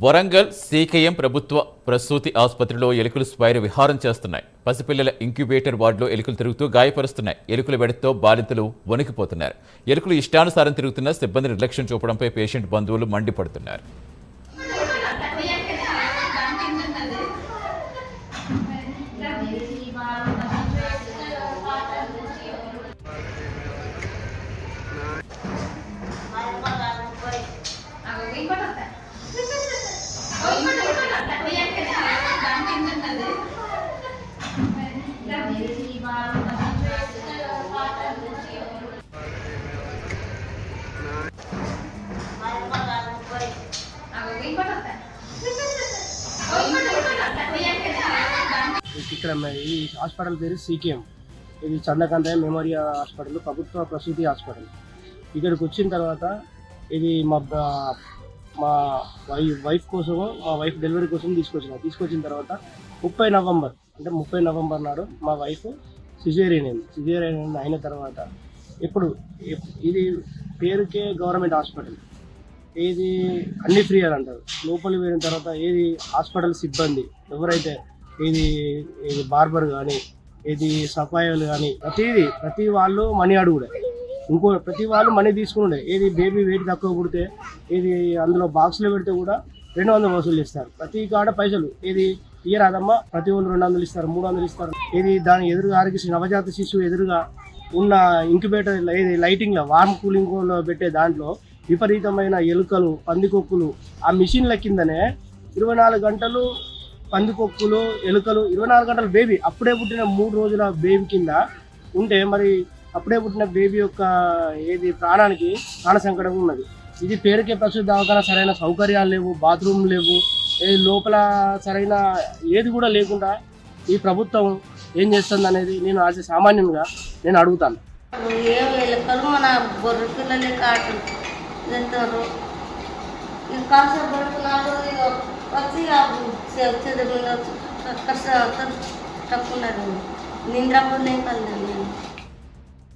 Warangal CKM ప్రభుత్వ ప్రసూతి ఆసుపత్రిలో ఎలుకలు స్వైర విహారం చేస్తున్నాయి. పసిపిల్లల ఇంక్యుబేటర్ వార్డులో ఎలుకలు తిరుగుతూ గాయపరుస్తున్నాయి. ఎలుకల వెడతో బాధితులు వణికిపోతున్నారు. ఎలుకలు ఇష్టానుసారం తిరుగుతున్న సిబ్బంది నిర్లక్ష్యం చూపడంపై పేషెంట్ బంధువులు మండిపడుతున్నారు. ఇక్కడ ఈ హాస్పిటల్ పేరు సీకేఎం. ఇది చందకంతయ్య మెమోరియల్ హాస్పిటల్, ప్రభుత్వ ప్రసూతి హాస్పిటల్. ఇక్కడికి వచ్చిన తర్వాత ఇది మా వైఫ్ కోసము, మా వైఫ్ డెలివరీ కోసం తీసుకొచ్చిన తర్వాత 30 నవంబర్ నాడు మా వైఫ్ సిజేరియన్ అయిన తర్వాత ఇప్పుడు ఇది పేరుకే గవర్నమెంట్ హాస్పిటల్, ఏది అన్ని ఫ్రీ అని అంటారు. లోపలికి వెళ్ళిన తర్వాత ఏది హాస్పిటల్ సిబ్బంది ఎవరైతే ఇది బార్బర్ కానీ ఇది సఫాయిలు కానీ ప్రతి వాళ్ళు మనీ అడుగుడే, ప్రతి వాళ్ళు మనీ తీసుకుని ఏది బేబీ వెయిట్ తక్కువ పుడితే ఇది అందులో బాక్స్లో పెడితే కూడా 200 వసూలు ఇస్తారు. ప్రతి కాడ పైసలు ఏది ఇయ్యరాదమ్మా, ప్రతి వాళ్ళు 200 ఇస్తారు, 300 ఇస్తారు. ఇది దాని ఎదురుగా ఆరోగ్యశ్రీ నవజాత శిశువు ఎదురుగా ఉన్న ఇంక్యుబేటర్ ఏది లైటింగ్లో వార్మ్ కూలింగ్లో పెట్టే దాంట్లో విపరీతమైన ఎలుకలు, పందికొక్కులు ఆ మిషన్ల కిందనే 24 గంటలు పందికొక్కులు, ఎలుకలు, 24 గంటల బేబీ, అప్పుడే పుట్టిన 3 రోజుల బేబీ కింద ఉంటే మరి అప్పుడే పుట్టిన బేబీ యొక్క ఏది ప్రాణానికి ప్రాణ సంకటం ఉన్నది. ఇది పేరుకే ప్రసూతి దవాఖాన, సరైన సౌకర్యాలు లేవు, బాత్రూమ్ లేవు, లోపల సరైన ఏది కూడా లేకుండా ఈ ప్రభుత్వం ఏం చేస్తుంది అనేది నేను సామాన్యంగా నేను అడుగుతాను. ఎలుకలు మన బొర్ర పిల్లలే కాటు తింటారు. ఇది కష్టపడుతున్నారు, వచ్చి కష్టపడుతున్నారు. నింద్రపోలే కళ్ళు